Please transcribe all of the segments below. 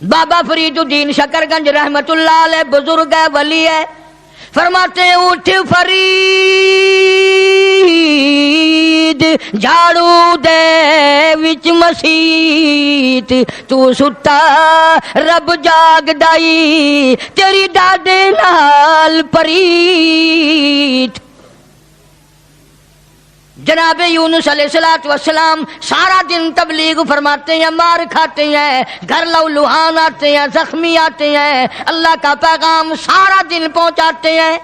بابا فرید الدین شکرگنج رحمت اللہ علیہ بزرگ ہے، ولی ہے، فرماتے ہیں اٹھ فرید جھاڑو دے وچ مسیت، تو ستا رب جاگ دائی تیری ڈاڈے نال پریت۔ جناب یونس علیہ السلام سارا دن تبلیغ فرماتے ہیں، مار کھاتے ہیں، گھر لو لوہان آتے ہیں، زخمی آتے ہیں، اللہ کا پیغام سارا دن پہنچاتے ہیں۔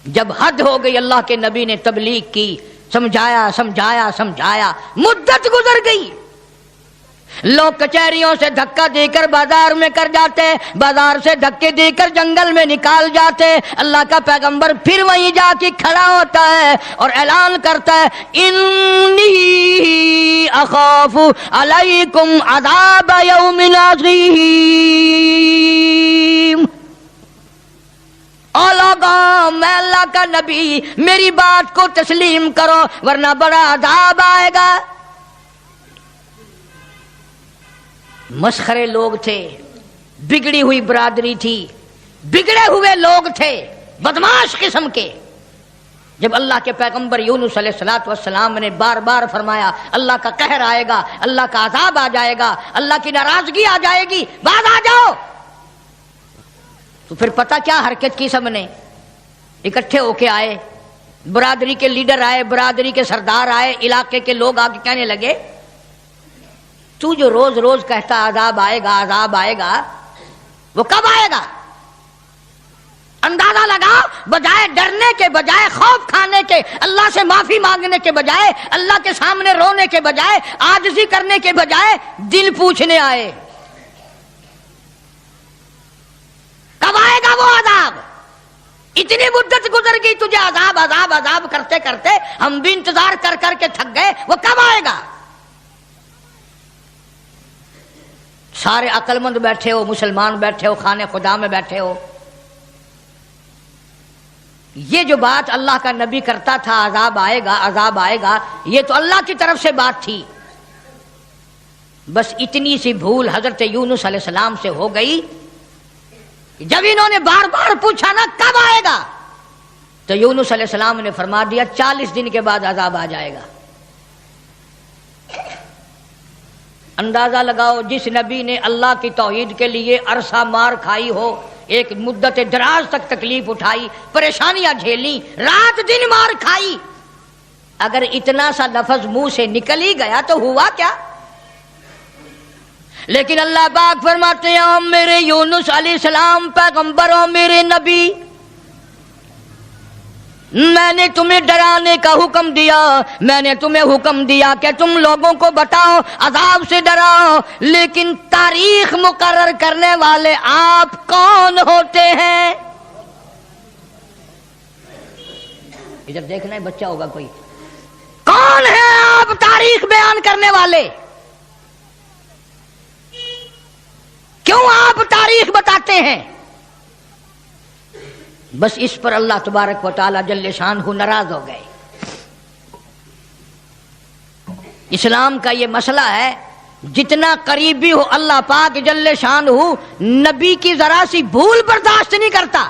جب حد ہو گئی اللہ کے نبی نے تبلیغ کی، سمجھایا سمجھایا سمجھایا، مدت گزر گئی، لوگ کچہریوں سے دھکا دے کر بازار میں کر جاتے، بازار سے دھکے دے کر جنگل میں نکال جاتے، اللہ کا پیغمبر پھر وہیں جا کے کھڑا ہوتا ہے اور اعلان کرتا ہے انی اخاف علیکم عذاب یوم عظیم۔ او لوگوں، میں اللہ کا نبی، میری بات کو تسلیم کرو ورنہ بڑا عذاب آئے گا۔ مسخرے لوگ تھے، بگڑی ہوئی برادری تھی، بگڑے ہوئے لوگ تھے، بدماش قسم کے۔ جب اللہ کے پیغمبر یونس علیہ السلام نے بار بار فرمایا اللہ کا قہر آئے گا، اللہ کا عذاب آ جائے گا، اللہ کی ناراضگی آ جائے گی، باز آ جاؤ، تو پھر پتہ کیا حرکت کی؟ سب نے اکٹھے ہو کے آئے، برادری کے لیڈر آئے، برادری کے سردار آئے، علاقے کے لوگ آ کے کہنے لگے تو جو روز روز کہتا عذاب آئے گا عذاب آئے گا، وہ کب آئے گا؟ اندازہ لگاؤ، بجائے ڈرنے کے، بجائے خوف کھانے کے، اللہ سے معافی مانگنے کے بجائے، اللہ کے سامنے رونے کے بجائے، عاجزی کرنے کے بجائے دل پوچھنے آئے کب آئے گا وہ عذاب؟ اتنی مدت گزر گئی، تجھے عذاب عذاب عذاب کرتے کرتے ہم بھی انتظار کر کر کے تھک گئے، وہ کب آئے گا؟ سارے عقل مند بیٹھے ہو، مسلمان بیٹھے ہو، خانے خدا میں بیٹھے ہو، یہ جو بات اللہ کا نبی کرتا تھا عذاب آئے گا عذاب آئے گا، یہ تو اللہ کی طرف سے بات تھی۔ بس اتنی سی بھول حضرت یونس علیہ السلام سے ہو گئی، جب انہوں نے بار بار پوچھا نا کب آئے گا، تو یونس علیہ السلام نے فرما دیا 40 دن کے بعد عذاب آ جائے گا۔ اندازہ لگاؤ، جس نبی نے اللہ کی توحید کے لیے عرصہ مار کھائی ہو، ایک مدت دراز تک تکلیف اٹھائی، پریشانیاں جھیلی، رات دن مار کھائی، اگر اتنا سا لفظ منہ سے نکل ہی گیا تو ہوا کیا؟ لیکن اللہ پاک فرماتے ہیں میرے یونس علیہ السلام پیغمبر ہو، میرے نبی، میں نے تمہیں ڈرانے کا حکم دیا، میں نے تمہیں حکم دیا کہ تم لوگوں کو بتاؤ، عذاب سے ڈراؤ، لیکن تاریخ مقرر کرنے والے آپ کون ہوتے ہیں؟ ادھر دیکھنا ہے، بچہ ہوگا کوئی، کون ہے آپ تاریخ بیان کرنے والے؟ کیوں آپ تاریخ بتاتے ہیں؟ بس اس پر اللہ تبارک و تعالی جل شانہ ناراض ہو گئے۔ اسلام کا یہ مسئلہ ہے، جتنا قریبی ہو اللہ پاک جل شانہ نبی کی ذرا سی بھول برداشت نہیں کرتا،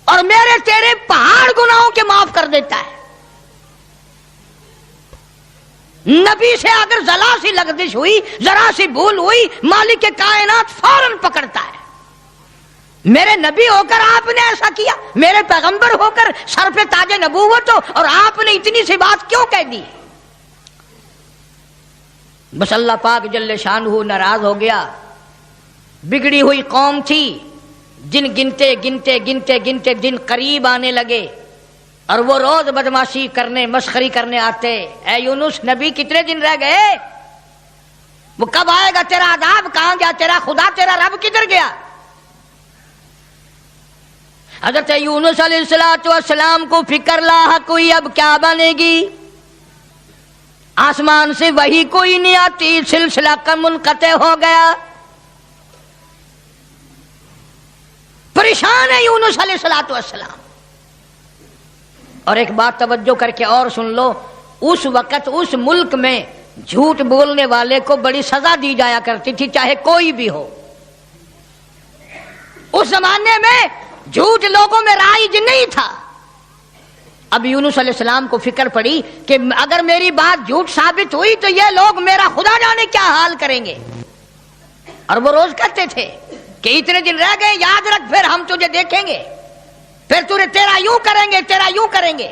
اور میرے تیرے پہاڑ گناہوں کے معاف کر دیتا ہے۔ نبی سے اگر ذرا سی لغزش ہوئی، ذرا سی بھول ہوئی، مالک کائنات فوراً پکڑتا ہے۔ میرے نبی ہو کر آپ نے ایسا کیا، میرے پیغمبر ہو کر سر پہ تاج نبوت ہو اور آپ نے اتنی سی بات کیوں کہہ دی؟ بس اللہ پاک جل شانہ ناراض ہو گیا۔ بگڑی ہوئی قوم تھی، جن گنتے گنتے گنتے گنتے دن قریب آنے لگے، اور وہ روز بدماشی کرنے، مسخری کرنے آتے۔ اے یونس نبی کتنے دن رہ گئے؟ وہ کب آئے گا تیرا عذاب؟ کہاں گیا تیرا خدا؟ تیرا رب کدھر گیا؟ حضرت یونس علیہ السلام کو فکر لاحق ہوئی، اب کیا بنے گی؟ آسمان سے وحی کوئی نہیں آتی، سلسلہ کا منقطع ہو گیا۔ پریشان ہے یونس علیہ السلام۔ اور ایک بات توجہ کر کے اور سن لو، اس وقت اس ملک میں جھوٹ بولنے والے کو بڑی سزا دی جایا کرتی تھی، چاہے کوئی بھی ہو۔ اس زمانے میں جھوٹ لوگوں میں رائج نہیں تھا۔ اب یونس علیہ السلام کو فکر پڑی کہ اگر میری بات جھوٹ ثابت ہوئی تو یہ لوگ میرا خدا جانے کیا حال کریں گے۔ اور وہ روز کہتے تھے کہ اتنے دن رہ گئے، یاد رکھ، پھر ہم تجھے دیکھیں گے، پھر تیرا یوں کریں گے، تیرا یوں کریں گے۔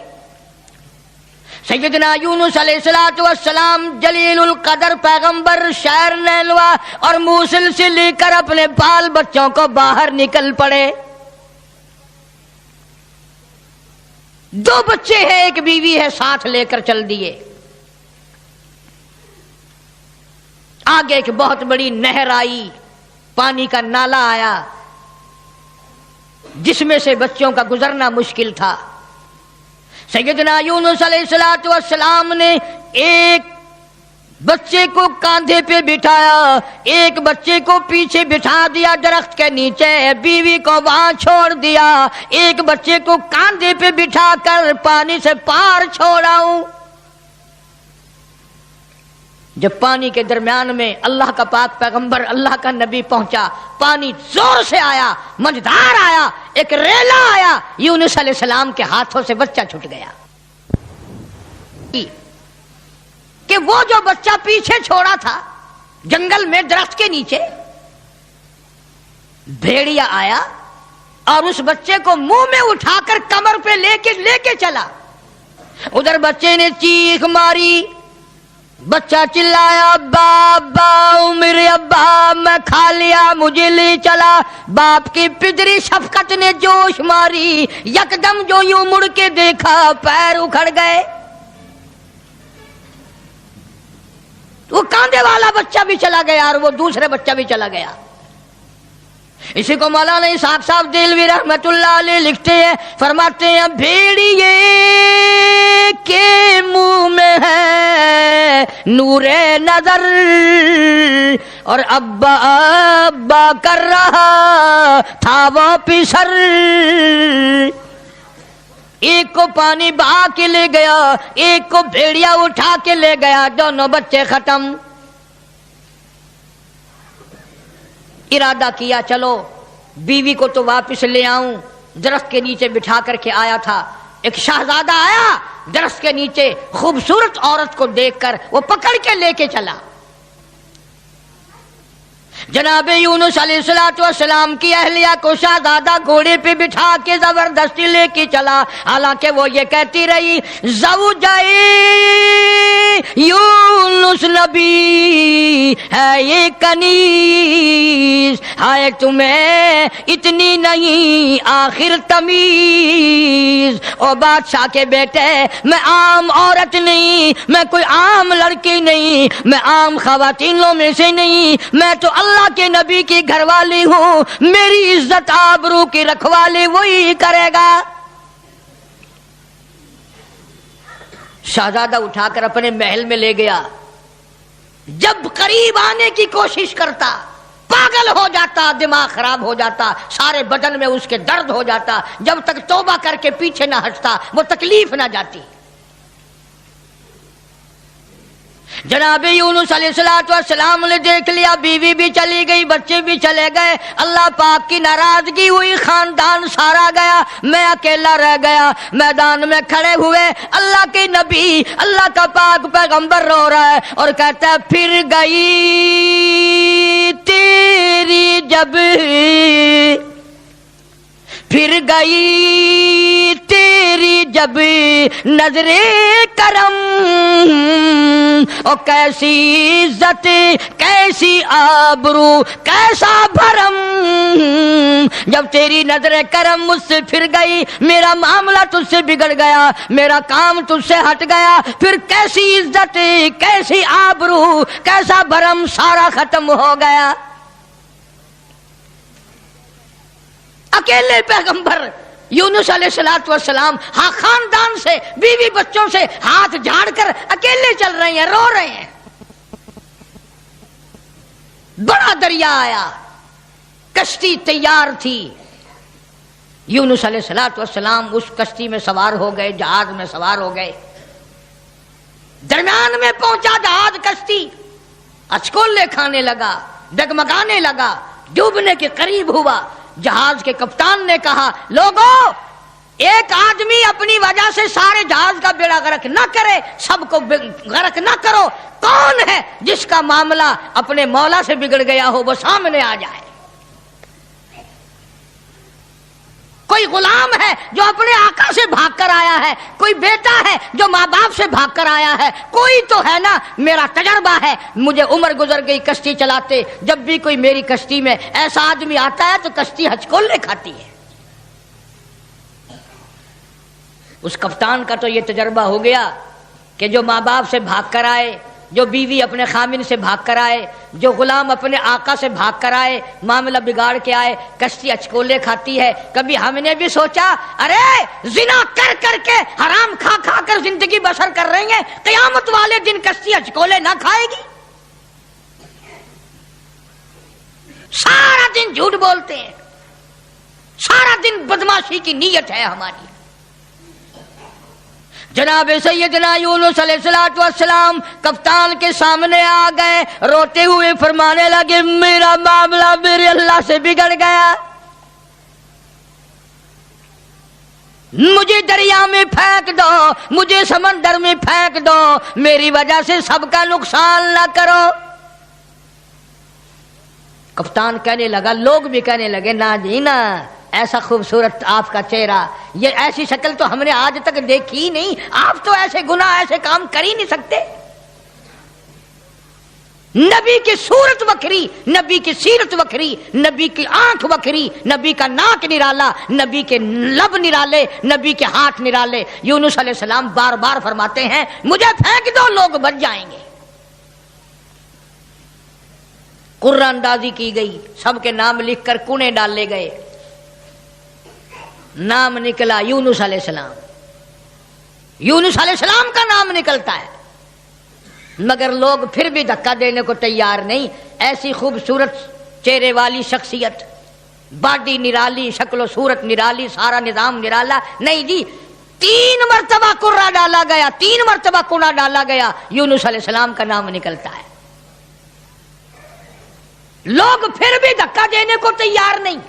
سیدنا یونس علیہ السلام جلیل القدر پیغمبر شہر نیلوا اور موصل سے لے کر اپنے بال بچوں کو باہر نکل پڑے۔ 2 بچے ہیں، 1 بیوی ہے، ساتھ لے کر چل دیے۔ آگے ایک بہت بڑی نہر آئی، پانی کا نالا آیا جس میں سے بچوں کا گزرنا مشکل تھا۔ سیدنا یونس علیہ السلام نے ایک بچے کو کاندھے پہ بٹھایا، ایک بچے کو پیچھے بٹھا دیا درخت کے نیچے، بیوی کو وہاں چھوڑ دیا، ایک بچے کو کاندھے پہ بٹھا کر پانی سے پار چھوڑا ہوں۔ جب پانی کے درمیان میں اللہ کا پاک پیغمبر، اللہ کا نبی پہنچا، پانی زور سے آیا، مجدار آیا، ایک ریلا آیا، یونس علیہ السلام کے ہاتھوں سے بچہ چھوٹ گیا۔ کہ وہ جو بچہ پیچھے چھوڑا تھا جنگل میں درخت کے نیچے، بھیڑیا آیا اور اس بچے کو منہ میں اٹھا کر کمر پہ لے کے چلا۔ ادھر بچے نے چیخ ماری، بچہ چلایا، ابا ابا، میرے ابا، میں کھا لیا، مجھے لے چلا۔ باپ کی پدری شفقت نے جوش ماری، یکدم جو یوں مڑ کے دیکھا، پیر اکھڑ گئے۔ وہ کاندھے والا بچہ بھی چلا گیا اور وہ دوسرے بچہ بھی چلا گیا۔ اسی کو مولانا اسحاق صاحب دہلوی رحمت اللہ علیہ لکھتے ہیں، فرماتے ہیں بھیڑیے کے منہ میں ہے نور نظر اور ابا ابا کر رہا تھا وہ پسر۔ ایک کو پانی بہا کے لے گیا، ایک کو بھیڑیا اٹھا کے لے گیا، دونوں بچے ختم۔ ارادہ کیا چلو بیوی کو تو واپس لے آؤں، درخت کے نیچے بٹھا کر کے آیا تھا۔ ایک شہزادہ آیا، درخت کے نیچے خوبصورت عورت کو دیکھ کر وہ پکڑ کے لے کے چلا۔ جناب یونس علیہ السلام کی اہلیہ کو شہزادہ گھوڑے پہ بٹھا کے زبردستی لے کے چلا، حالانکہ وہ یہ کہتی رہی زوجائے یونس نبی ہے یہ کنیز، ہائے تمہیں اتنی نہیں آخر تمیز۔ او بادشاہ کے بیٹے، میں عام عورت نہیں، میں کوئی عام لڑکی نہیں، میں عام خواتینوں میں سے نہیں، میں تو اللہ کے نبی کی گھر والی ہوں، میری عزت آبرو کی رکھوالی وہی کرے گا۔ شہزادہ اٹھا کر اپنے محل میں لے گیا۔ جب قریب آنے کی کوشش کرتا پاگل ہو جاتا، دماغ خراب ہو جاتا، سارے بدن میں اس کے درد ہو جاتا، جب تک توبہ کر کے پیچھے نہ ہٹتا وہ تکلیف نہ جاتی۔ جناب یونس علیہ السلام نے دیکھ لیا، بیوی بھی چلی گئی، بچے بھی چلے گئے، اللہ پاک کی ناراضگی ہوئی، خاندان سارا گیا، میں اکیلا رہ گیا۔ میدان میں کھڑے ہوئے اللہ کے نبی، اللہ کا پاک پیغمبر رو رہا ہے اور کہتا ہے پھر گئی تیری جب، پھر گئی تیری جب نظر کرم، او کیسی عزت کیسی آبرو کیسا بھرم، جب تیری نظر کرم مجھ سے پھر گئی، میرا معاملہ تجھ سے بگڑ گیا، میرا کام تجھ سے ہٹ گیا، پھر کیسی عزت کیسی آبرو کیسا بھرم، سارا ختم ہو گیا۔ اکیلے پیغمبر یونس علیہ السلام ہاں خاندان سے، بیوی بچوں سے ہاتھ جھاڑ کر اکیلے چل رہے ہیں، رو رہے ہیں۔ بڑا دریا آیا، کشتی تیار تھی، یونس علیہ السلام اس کشتی میں سوار ہو گئے، جہاز میں سوار ہو گئے۔ درمیان میں پہنچا جہاز، کشتی اچکولے کھانے لگا، ڈگمگانے لگا، ڈوبنے کے قریب ہوا۔ جہاز کے کپتان نے کہا لوگوں، ایک آدمی اپنی وجہ سے سارے جہاز کا بیڑا غرق نہ کرے، سب کو غرق نہ کرو۔ کون ہے جس کا معاملہ اپنے مولا سے بگڑ گیا ہو، وہ سامنے آ جائے۔ کوئی غلام ہے جو اپنے آقا سے بھاگ کر آیا ہے، کوئی بیٹا ہے جو ماں باپ سے بھاگ کر آیا ہے، کوئی تو ہے نا۔ میرا تجربہ ہے، مجھے عمر گزر گئی کشتی چلاتے، جب بھی کوئی میری کشتی میں ایسا آدمی آتا ہے تو کشتی ہچکولے کھاتی ہے۔ اس کپتان کا تو یہ تجربہ ہو گیا کہ جو ماں باپ سے بھاگ کر آئے، جو بیوی اپنے خامن سے بھاگ کر آئے، جو غلام اپنے آقا سے بھاگ کر آئے، معاملہ بگاڑ کے آئے، کشتی اچکولے کھاتی ہے۔ کبھی ہم نے بھی سوچا ارے زنا کر کر کے، حرام کھا کھا کر زندگی بسر کر رہی ہیں، قیامت والے دن کشتی اچکولے نہ کھائے گی؟ سارا دن جھوٹ بولتے ہیں، سارا دن بدماشی کی نیت ہے ہماری۔ جناب سیدنا یونس علیہ السلام کپتان کے سامنے آ گئے، روتے ہوئے فرمانے لگے میرا معاملہ میرے اللہ سے بگڑ گیا، مجھے دریا میں پھینک دو، مجھے سمندر میں پھینک دو، میری وجہ سے سب کا نقصان نہ کرو۔ کپتان کہنے لگا، لوگ بھی کہنے لگے نہ جی نہ، ایسا خوبصورت آپ کا چہرہ، یہ ایسی شکل تو ہم نے آج تک دیکھی ہی نہیں، آپ تو ایسے گناہ ایسے کام کر ہی نہیں سکتے۔ نبی کی صورت وکھری، نبی کی سیرت وکھری، نبی کی آنکھ وکھری، نبی کا ناک نرالا، نبی کے لب نرالے، نبی کے ہاتھ نرالے۔ یونس علیہ السلام بار بار فرماتے ہیں مجھے پھینک دو، لوگ بچ جائیں گے۔ قرہ اندازی کی گئی، سب کے نام لکھ کر کونے ڈالے گئے، نام نکلا یونس علیہ السلام۔ یونس علیہ السلام کا نام نکلتا ہے، مگر لوگ پھر بھی دھکا دینے کو تیار نہیں۔ ایسی خوبصورت چہرے والی شخصیت، باڈی نرالی، شکل و صورت نرالی، سارا نظام نرالا، نہیں جی، 3 مرتبہ قرہ ڈالا گیا، 3 مرتبہ کونا ڈالا گیا، یونس علیہ السلام کا نام نکلتا ہے۔ لوگ پھر بھی دھکا دینے کو تیار نہیں۔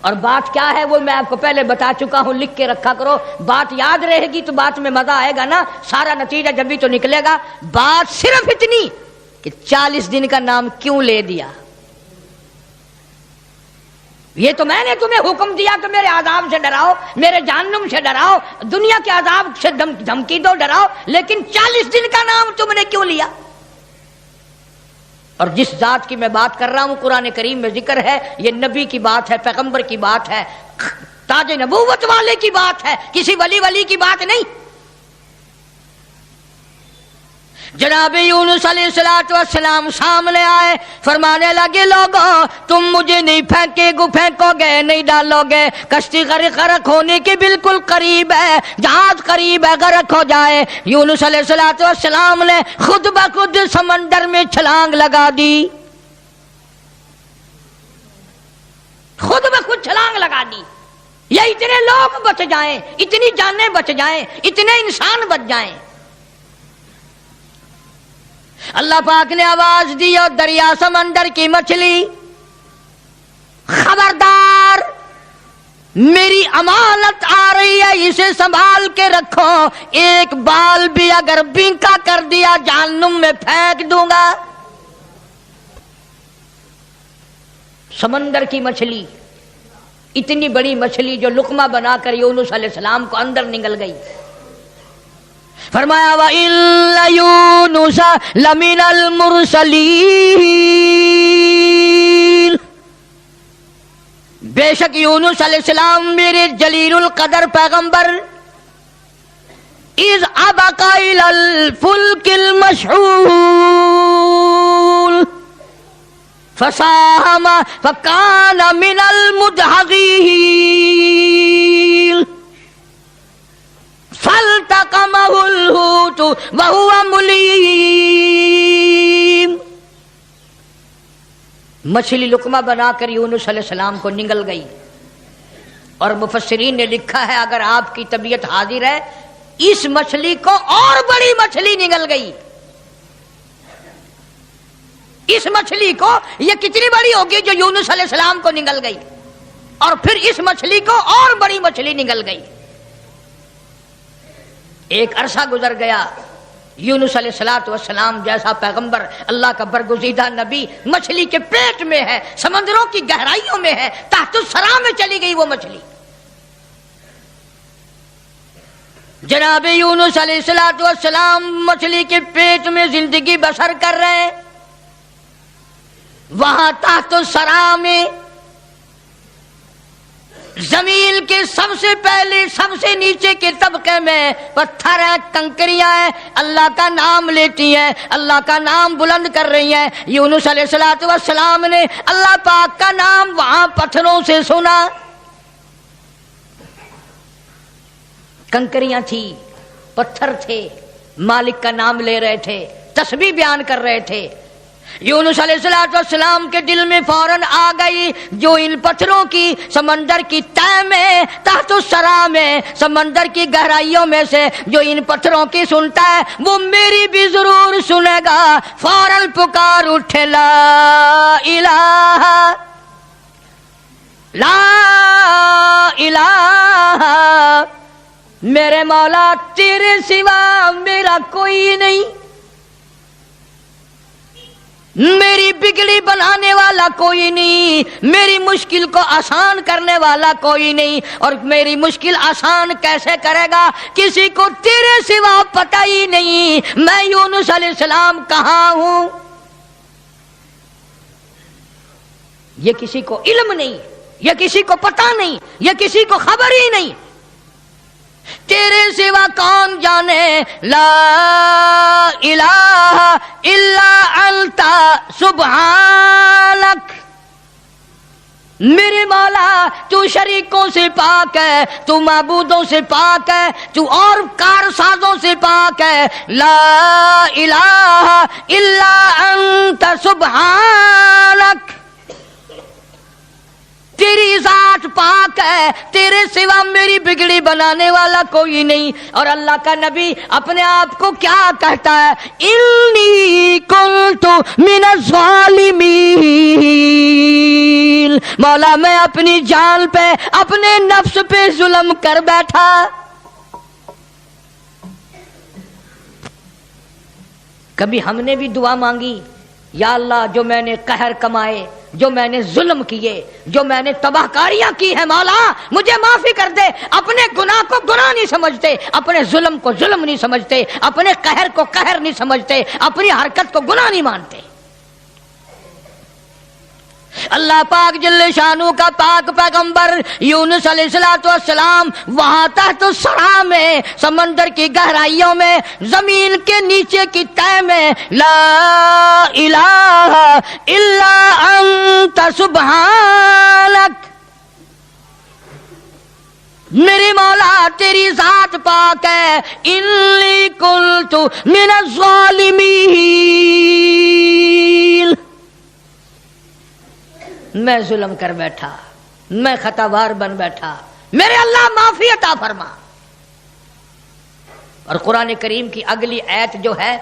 اور بات کیا ہے وہ میں آپ کو پہلے بتا چکا ہوں، لکھ کے رکھا کرو، بات یاد رہے گی تو بات میں مزہ آئے گا نا، سارا نتیجہ جب بھی تو نکلے گا۔ بات صرف اتنی کہ 40 دن کا نام کیوں لے دیا؟ یہ تو میں نے تمہیں حکم دیا کہ میرے عذاب سے ڈراؤ، میرے جہنم سے ڈراؤ، دنیا کے عذاب سے دھمکی دو، ڈراؤ، لیکن 40 دن کا نام تم نے کیوں لیا؟ اور جس ذات کی میں بات کر رہا ہوں قرآن کریم میں ذکر ہے، یہ نبی کی بات ہے، پیغمبر کی بات ہے، تاج نبوت والے کی بات ہے، کسی ولی کی بات نہیں۔ جناب یونس علیہ السلام سامنے آئے، فرمانے لگے لوگوں تم مجھے نہیں پھینکو گے، نہیں ڈالو گے، کشتی غرق ہونے کے بالکل قریب ہے، جہاز قریب ہے غرق ہو جائے۔ یونس علیہ السلام نے خود بخود سمندر میں چھلانگ لگا دی، خود بخود چھلانگ لگا دی، یا اتنے لوگ بچ جائیں، اتنی جانیں بچ جائیں، اتنے انسان بچ جائیں۔ اللہ پاک نے آواز دی اور دریا سمندر کی مچھلی خبردار، میری امانت آ رہی ہے، اسے سنبھال کے رکھو، ایک بال بھی اگر بینکا کر دیا جہنم میں پھینک دوں گا۔ سمندر کی مچھلی، اتنی بڑی مچھلی جو لقمہ بنا کر یونس علیہ السلام کو اندر نگل گئی۔ فرمایا وَإِنَّ يُونُسَ لَمِنَ الْمُرْسَلِينَ، بے شک یونس علیہ السلام میرے جلیل القدر پیغمبر، اِذْ أَبَقَ إِلَى الْفُلْكِ الْمَشْحُونِ فَسَاهَمَ فَكَانَ مِنَ الْمُدْحَضِينَ فَالْتَقَمَهُ الْحُوتُ وَهُوَ مُلِيمٌ، مچھلی لقمہ بنا کر یونس علیہ السلام کو نگل گئی۔ اور مفسرین نے لکھا ہے اگر آپ کی طبیعت حاضر ہے اس مچھلی کو اور بڑی مچھلی نگل گئی. اس مچھلی کو یہ کتنی بڑی ہوگی جو یونس علیہ السلام کو نگل گئی, اور پھر اس مچھلی کو اور بڑی مچھلی نگل گئی. ایک عرصہ گزر گیا. یونس علیہ السلام جیسا پیغمبر, اللہ کا برگزیدہ نبی, مچھلی کے پیٹ میں ہے, سمندروں کی گہرائیوں میں ہے, تحت الثرى میں چلی گئی وہ مچھلی. جناب یونس علیہ السلام مچھلی کے پیٹ میں زندگی بسر کر رہے ہیں. وہاں تحت الثرى میں زمین کے سب سے پہلے سب سے نیچے کے طبقے میں پتھر ہیں, کنکریاں ہیں, اللہ کا نام لیتی ہیں, اللہ کا نام بلند کر رہی ہیں. یونس علیہ السلام نے اللہ پاک کا نام وہاں پتھروں سے سنا. کنکریاں تھی, پتھر تھے, مالک کا نام لے رہے تھے, تسبیح بیان کر رہے تھے. یونس علیہ السلام کے دل میں فوراً آ گئی, جو ان پتھروں کی سمندر کی تہ میں تحت الثرى میں سمندر کی گہرائیوں میں سے جو ان پتھروں کی سنتا ہے وہ میری بھی ضرور سنے گا. فوراً پکار اٹھے, لا الہ لا الہ, میرے مولا تیرے سوا میرا کوئی نہیں, میری بگڑی بنانے والا کوئی نہیں, میری مشکل کو آسان کرنے والا کوئی نہیں. اور میری مشکل آسان کیسے کرے گا, کسی کو تیرے سوا پتہ ہی نہیں میں یونس علیہ السلام کہاں ہوں. یہ کسی کو علم نہیں, یہ کسی کو پتہ نہیں, یہ کسی کو خبر ہی نہیں. تیرے سوا کون جانے, لا الہ الا انت سبحانک, میرے مولا تو شریکوں سے پاک ہے, تو معبودوں سے پاک ہے, تو اور کارسازوں سے پاک ہے. لا الہ الا انت سبحانک, تیری ذات پاک ہے, تیرے سوا میری بگڑی بنانے والا کوئی نہیں. اور اللہ کا نبی اپنے آپ کو کیا کہتا ہے, انی کنت من الظالمین, مولا میں اپنی جان پہ اپنے نفس پہ ظلم کر بیٹھا. کبھی ہم نے بھی دعا مانگی, یا اللہ جو میں نے قہر کمائے, جو میں نے ظلم کیے, جو میں نے تباہ کاریاں کی ہیں, مولا مجھے معافی کر دے. اپنے گناہ کو گناہ نہیں سمجھتے, اپنے ظلم کو ظلم نہیں سمجھتے, اپنے قہر کو قہر نہیں سمجھتے, اپنی حرکت کو گناہ نہیں مانتے. اللہ پاک جل شانہ کا پاک پیغمبر یونس علیہ السلام وہاں تحت الثرى میں سمندر کی گہرائیوں میں زمین کے نیچے کی تہ میں لا الہ الا انت سبحانک, میرے مولا تیری ذات پاک ہے, انی کنت من الظالمین, میں ظلم کر بیٹھا, میں خطاوار بن بیٹھا, میرے اللہ معافی عطا فرما. اور قرآن کریم کی اگلی آیت جو ہے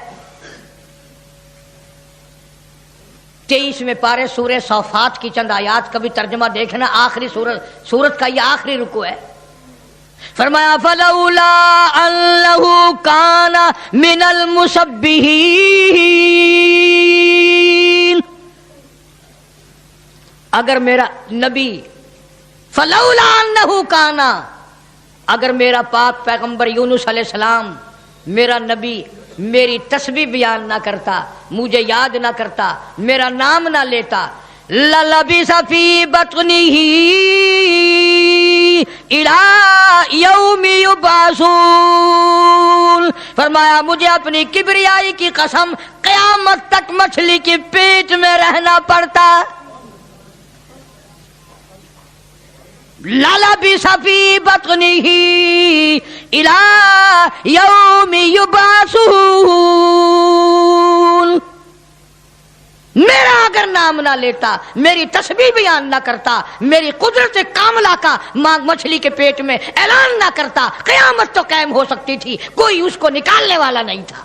23ویں پارے سورہ صافات کی چند آیات کا بھی ترجمہ دیکھنا, آخری سورت کا یہ آخری رکوع ہے. فرمایا فلولا انہ کان من المسبحین, اگر میرا نبی فلولا انہ کانا, اگر میرا پاک پیغمبر یونس علیہ السلام میرا نبی میری تسبیح بیان نہ کرتا, مجھے یاد نہ کرتا, میرا نام نہ لیتا, للبث فی بطنہ الی یوم یبعثون, فرمایا مجھے اپنی کبریائی کی قسم قیامت تک مچھلی کے پیٹ میں رہنا پڑتا. للبث فی بطنہ الی یوم یبعثون, میرا اگر نام نہ لیتا، میری تسبیح بیان نہ کرتا، میری قدرت کاملہ کا مچھلی کے پیٹ میں اعلان نہ کرتا، قیامت تو قائم ہو سکتی تھی، کوئی اس کو نکالنے والا نہیں تھا۔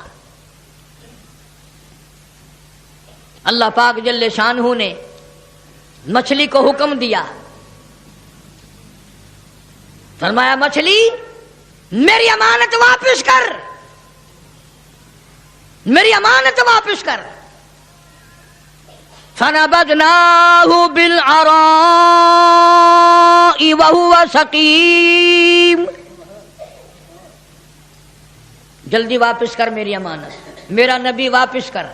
اللہ پاک جل شانہ نے مچھلی کو حکم دیا، فرمایا مچھلی میری امانت واپس کر، میری امانت واپس کر۔ فَنَبَذْنَاهُ بِالْعَرَاءِ وَهُوَ سَقِيمٌ، جلدی واپس کر میری امانت، میرا نبی واپس کر۔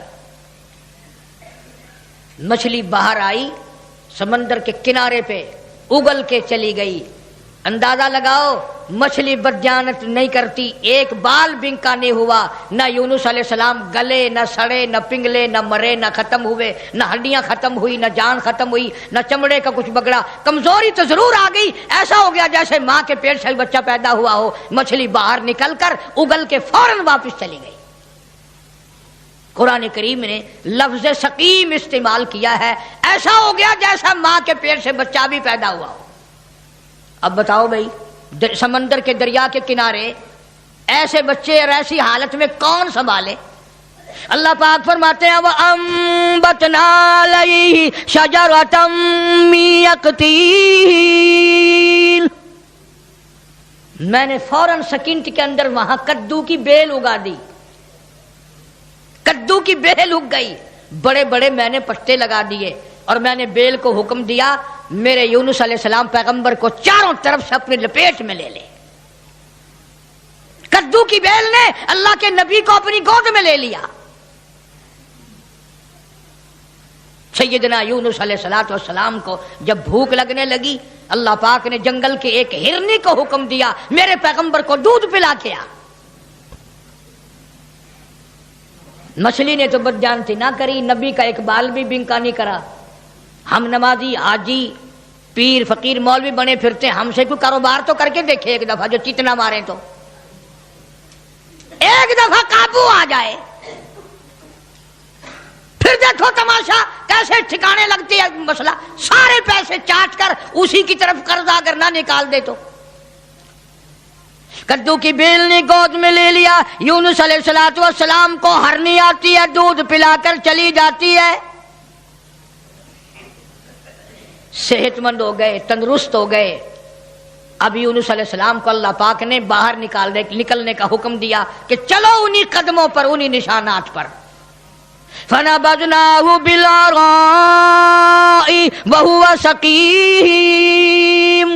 مچھلی باہر آئی، سمندر کے کنارے پہ اگل کے چلی گئی۔ اندازہ لگاؤ مچھلی بدجانت نہیں کرتی، ایک بال بنکا نہیں ہوا، نہ یونس علیہ السلام گلے، نہ سڑے، نہ پنگلے، نہ مرے، نہ ختم ہوئے، نہ ہڈیاں ختم ہوئی، نہ جان ختم ہوئی، نہ چمڑے کا کچھ بگڑا۔ کمزوری تو ضرور آ گئی، ایسا ہو گیا جیسے ماں کے پیٹ سے بچہ پیدا ہوا ہو۔ مچھلی باہر نکل کر اگل کے فوراً واپس چلی گئی۔ قرآن کریم نے لفظ سقیم استعمال کیا ہے، ایسا ہو گیا جیسا ماں کے پیٹ سے بچہ بھی پیدا ہوا ہو۔ اب بتاؤ بھائی، سمندر کے دریا کے کنارے ایسے بچے اور ایسی حالت میں کون سنبھالے؟ اللہ پاک فرماتے ہیں وَأَنبَتْنَا عَلَيْهِ شَجَرَةً مِّن يَقْطِينٍ، میں نے فوراً سکینٹ کے اندر وہاں کدو کی بیل اگا دی، کدو کی بیل اگ گئی، بڑے بڑے میں نے پتے لگا دیے، اور میں نے بیل کو حکم دیا میرے یونس علیہ السلام پیغمبر کو چاروں طرف سے اپنی لپیٹ میں لے لے۔ کدو کی بیل نے اللہ کے نبی کو اپنی گود میں لے لیا۔ سیدنا یونس علیہ السلام کو جب بھوک لگنے لگی، اللہ پاک نے جنگل کے ایک ہرنی کو حکم دیا میرے پیغمبر کو دودھ پلا کے آ۔ مچھلی نے تو بدجانتی نہ کری، نبی کا ایک بال بھی بنکا نہیں کرا۔ ہم نمازی، حاجی، پیر، فقیر، مولوی بنے پھرتے، ہم سے کوئی کاروبار تو کر کے دیکھے ایک دفعہ، جو چتنا مارے تو ایک دفعہ قابو آ جائے، پھر دیکھو تماشا کیسے ٹھکانے لگتی ہے مسئلہ۔ سارے پیسے چاٹ کر اسی کی طرف قرض اگر نہ نکال دے تو۔ کدو کی بیل نے گود میں لے لیا، یونس علیہ السلام کو ہرنی آتی ہے، دودھ پلا کر چلی جاتی ہے، صحت مند ہو گئے، تندرست ہو گئے۔ اب یونس علیہ السلام کو اللہ پاک نے باہر نکلنے کا حکم دیا کہ چلو انہی قدموں پر، انہی نشانات پر۔ فَنَبَذْنَاهُ بِالْعَرَاءِ وَهُوَ سَقِيمٌ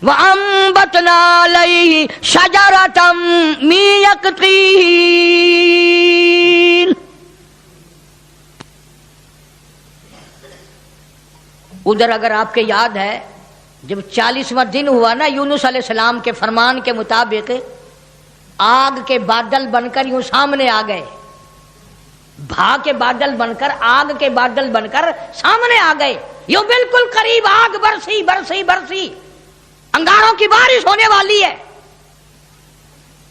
وَأَنبَتْنَا عَلَيْهِ شَجَرَةً مِّن يَقْطِينٍ۔ ادھر اگر آپ کے یاد ہے جب 40واں دن ہوا نا، یونس علیہ السلام کے فرمان کے مطابق آگ کے بادل بن کر یوں سامنے آ گئے، بھا کے بادل بن کر، آگ کے بادل بن کر سامنے آ گئے، یوں بالکل قریب آگ برسی برسی برسی، انگاروں کی بارش ہونے والی ہے۔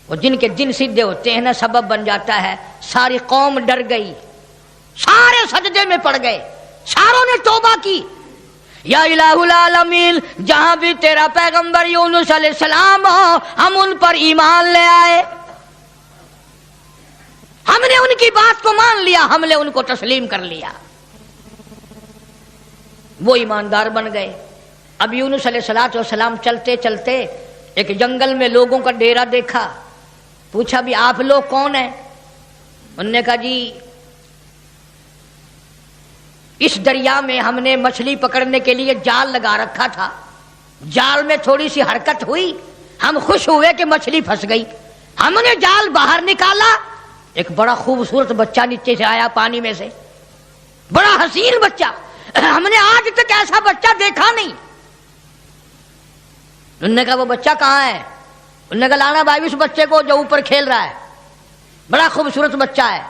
وہ جن کے دن سیدھے ہوتے ہیں نا، سبب بن جاتا ہے، ساری قوم ڈر گئی، سارے سجدے میں پڑ گئے، ساروں نے توبہ کی، یا الہ العالمین جہاں بھی تیرا پیغمبر یونس علیہ السلام ہو، ہم ان پر ایمان لے آئے، ہم نے ان کی بات کو مان لیا، ہم نے ان کو تسلیم کر لیا۔ وہ ایماندار بن گئے۔ اب یونس علیہ السلام چلتے چلتے ایک جنگل میں لوگوں کا ڈیرا دیکھا، پوچھا بھی آپ لوگ کون ہیں؟ انہوں نے کہا جی اس دریا میں ہم نے مچھلی پکڑنے کے لیے جال لگا رکھا تھا، جال میں تھوڑی سی حرکت ہوئی، ہم خوش ہوئے کہ مچھلی پھنس گئی، ہم نے جال باہر نکالا، ایک بڑا خوبصورت بچہ نیچے سے آیا پانی میں سے، بڑا حسین بچہ، ہم نے آج تک ایسا بچہ دیکھا نہیں۔ انہوں نے کہا وہ بچہ کہاں ہے؟ انہوں نے کہا لانا بھائی اس بچے کو جو اوپر کھیل رہا ہے، بڑا خوبصورت بچہ ہے۔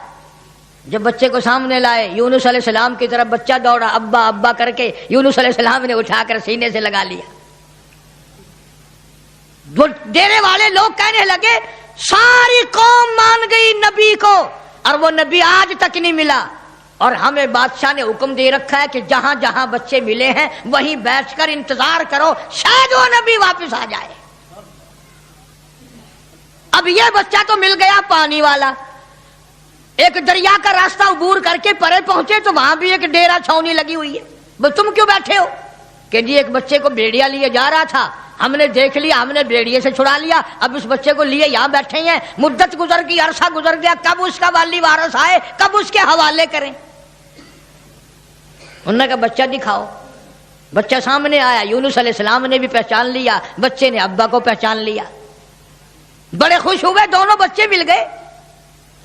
جب بچے کو سامنے لائے، یونس علیہ السلام کی طرف بچہ دوڑا، ابا ابا کر کے یونس علیہ السلام نے اٹھا کر سینے سے لگا لیا۔ وہ ڈیرے والے لوگ کہنے لگے ساری قوم مان گئی نبی کو، اور وہ نبی آج تک نہیں ملا۔ اور ہمیں بادشاہ نے حکم دے رکھا ہے کہ جہاں جہاں بچے ملے ہیں وہیں بیٹھ کر انتظار کرو، شاید وہ نبی واپس آ جائے۔ اب یہ بچہ تو مل گیا پانی والا، ایک دریا کا راستہ عبور کر کے پرے پہنچے تو وہاں بھی ایک ڈیرا چھاونی لگی ہوئی ہے۔ بس تم کیوں بیٹھے ہو؟ کہ جی ایک بچے کو بھیڑیا لیے جا رہا تھا، ہم نے دیکھ لیا، ہم نے بھیڑیے سے چھڑا لیا، اب اس بچے کو لیے یہاں بیٹھے ہیں، مدت گزر گئی، عرصہ گزر گیا، کب اس کا والی وارث آئے، کب اس کے حوالے کریں۔ انہوں نے کہا بچہ دکھاؤ۔ بچہ سامنے آیا، یونس علیہ السلام نے بھی پہچان لیا، بچے نے ابا کو پہچان لیا، بڑے خوش ہوئے، دونوں بچے مل گئے۔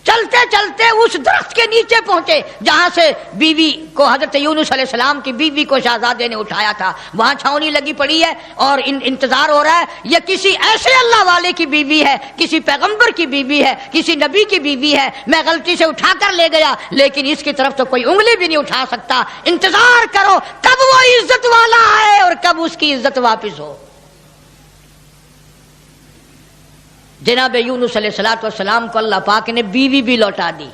چلتے چلتے اس درخت کے نیچے پہنچے جہاں سے بیوی کو، حضرت یونس علیہ السلام کی بیوی کو شہزادے نے اٹھایا تھا، وہاں چھاونی لگی پڑی ہے اور انتظار ہو رہا ہے، یہ کسی ایسے اللہ والے کی بیوی ہے، کسی پیغمبر کی بیوی ہے، کسی نبی کی بیوی ہے، میں غلطی سے اٹھا کر لے گیا لیکن اس کی طرف تو کوئی انگلی بھی نہیں اٹھا سکتا، انتظار کرو کب وہ عزت والا آئے اور کب اس کی عزت واپس ہو۔ جناب یونس علیہ السلام کو اللہ پاک نے بیوی بھی لوٹا دی،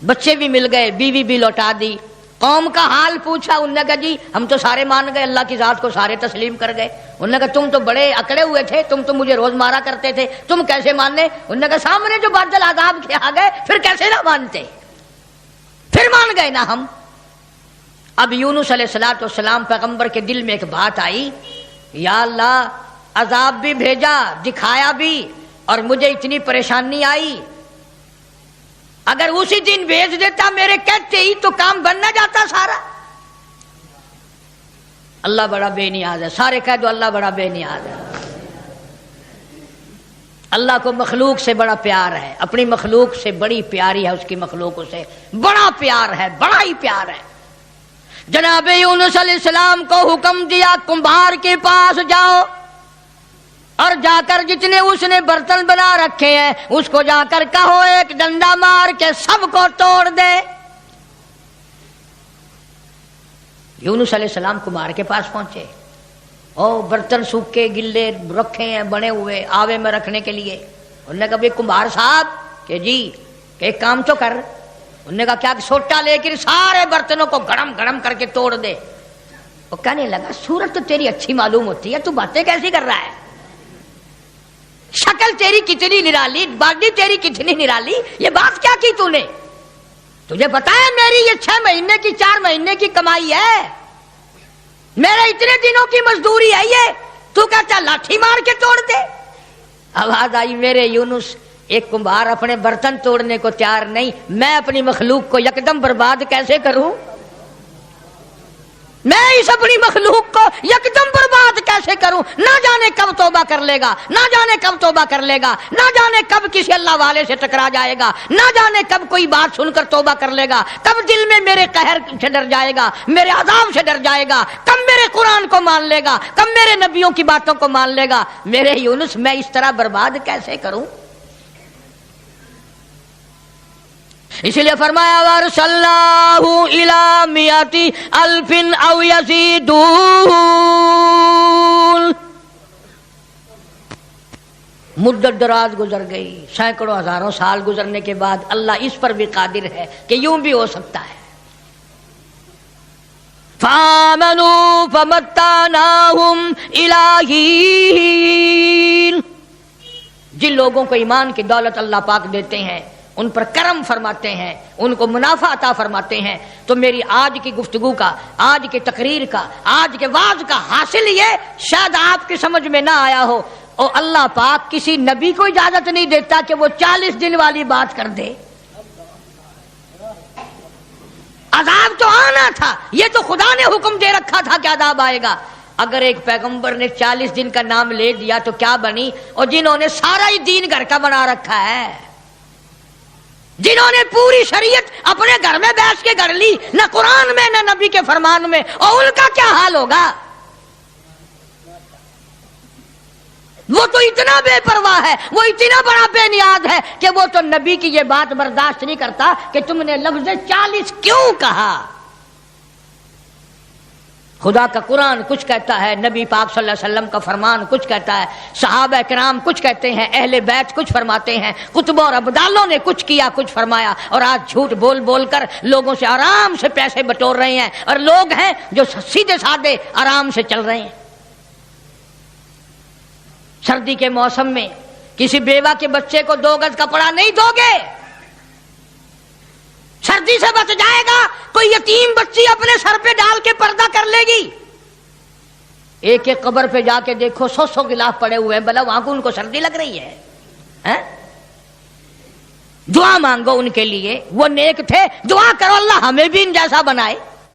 بچے بھی مل گئے، بیوی بھی لوٹا دی۔ قوم کا حال پوچھا، انہوں نے کہا جی ہم تو سارے مان گئے، اللہ کی ذات کو سارے تسلیم کر گئے۔ انہوں نے کہا تم تو بڑے اکڑے ہوئے تھے، تم تو مجھے روز مارا کرتے تھے، تم کیسے ماننے؟ انہوں نے کہا سامنے جو بادل عذاب کے آ گئے پھر کیسے نہ مانتے، پھر مان گئے نا ہم۔ اب یونس علیہ السلام پیغمبر کے دل میں ایک بات آئی، یا اللہ عذاب بھی بھیجا، دکھایا بھی، اور مجھے اتنی پریشانی آئی، اگر اسی دن بھیج دیتا میرے کہتے ہی تو کام بن نہ جاتا سارا۔ اللہ بڑا بے نیاز ہے، سارے کہہ دو اللہ بڑا بے نیاز ہے۔ اللہ کو مخلوق سے بڑا پیار ہے، اپنی مخلوق سے بڑی پیاری ہے، اس کی مخلوقوں سے بڑا پیار ہے، بڑا ہی پیار ہے۔ جناب یونس علیہ السلام کو حکم دیا کمبھار کے پاس جاؤ اور جا کر جتنے اس نے برتن بنا رکھے ہیں اس کو جا کر کہو ایک ڈنڈا مار کے سب کو توڑ دے۔ یونس علیہ السلام کمبھار کے پاس پہنچے، او برتن سوکھے گلے رکھے ہیں بنے ہوئے آوے میں رکھنے کے لیے۔ انہوں نے کہا بھائی کمبھار صاحب کہ جی کہ ایک کام تو کر۔ انہوں نے کہا کیا؟ سوٹا لے کر سارے برتنوں کو گڑم گڑم کر کے توڑ دے۔ وہ کہنے لگا صورت تو تیری اچھی معلوم ہوتی ہے، تو باتیں کیسی کر رہا ہے، شکل تیری کتنی نرالی، باڈی تیری کتنی نرالی، یہ بات کیا کی تو نے؟ تجھے پتا ہے میری یہ 6 مہینے کی 4 مہینے کی کمائی ہے، میرے اتنے دنوں کی مزدوری ہے، یہ تو کہتا لاٹھی مار کے توڑ دے۔ آواز آئی میرے یونس ایک کمبھار اپنے برتن توڑنے کو تیار نہیں، میں اپنی مخلوق کو یکدم برباد کیسے کروں؟ میں اس اپنی مخلوق کو یکدم برباد کیسے کروں؟ نہ جانے کب توبہ کر لے گا، نہ جانے کب توبہ کر لے گا، نہ جانے کب کسی اللہ والے سے ٹکرا جائے گا، نہ جانے کب کوئی بات سن کر توبہ کر لے گا، کب دل میں میرے قہر سے ڈر جائے گا، میرے عذاب سے ڈر جائے گا، کب میرے قرآن کو مان لے گا، کب میرے نبیوں کی باتوں کو مان لے گا۔ میرے یونس میں اس طرح برباد کیسے کروں؟ اس لیے فرمایا وَأَرْسَلْنَاهُ إِلَىٰ مِائَةِ أَلْفٍ أَوْ يَزِيدُونَ۔ مدت دراز گزر گئی، سینکڑوں ہزاروں سال گزرنے کے بعد اللہ اس پر بھی قادر ہے کہ یوں بھی ہو سکتا ہے۔ فَآمَنُوا فَمَتَّعْنَاهُمْ إِلَىٰ حِينٍ۔ جن لوگوں کو ایمان کی دولت اللہ پاک دیتے ہیں، ان پر کرم فرماتے ہیں، ان کو منافع عطا فرماتے ہیں، تو میری آج کی گفتگو کا، آج کی تقریر کا، آج کے وعظ کا حاصل یہ شاید آپ کی سمجھ میں نہ آیا ہو، اور اللہ پاک کسی نبی کو اجازت نہیں دیتا کہ وہ 40 دن والی بات کر دے۔ عذاب تو آنا تھا، یہ تو خدا نے حکم دے رکھا تھا کہ عذاب آئے گا۔ اگر ایک پیغمبر نے 40 دن کا نام لے دیا تو کیا بنی، اور جنہوں نے سارا ہی دین گھر کا بنا رکھا ہے، جنہوں نے پوری شریعت اپنے گھر میں بیٹھ کے گھر لی، نہ قرآن میں نہ نبی کے فرمان میں، اور ان کا کیا حال ہوگا؟ وہ تو اتنا بے پرواہ ہے، وہ اتنا بڑا بے نیاز ہے کہ وہ تو نبی کی یہ بات برداشت نہیں کرتا کہ تم نے لفظ 40 کیوں کہا۔ خدا کا قرآن کچھ کہتا ہے، نبی پاک صلی اللہ علیہ وسلم کا فرمان کچھ کہتا ہے، صحابہ کرام کچھ کہتے ہیں، اہل بیت کچھ فرماتے ہیں، کتب اور ابدالوں نے کچھ کیا کچھ فرمایا، اور آج جھوٹ بول بول کر لوگوں سے آرام سے پیسے بٹور رہے ہیں، اور لوگ ہیں جو سیدھے سادے آرام سے چل رہے ہیں۔ سردی کے موسم میں کسی بیوہ کے بچے کو 2 گز کپڑا نہیں دو گے، سردی سے بچ جائے گا، کوئی یتیم بچی اپنے سر پہ ڈال کے پردہ کر لے گی۔ ایک ایک قبر پہ جا کے دیکھو 100 غلاف پڑے ہوئے ہیں، بھلا وہاں کو ان کو سردی لگ رہی ہے؟ دعا مانگو ان کے لیے، وہ نیک تھے، دعا کرو اللہ ہمیں بھی ان جیسا بنائے۔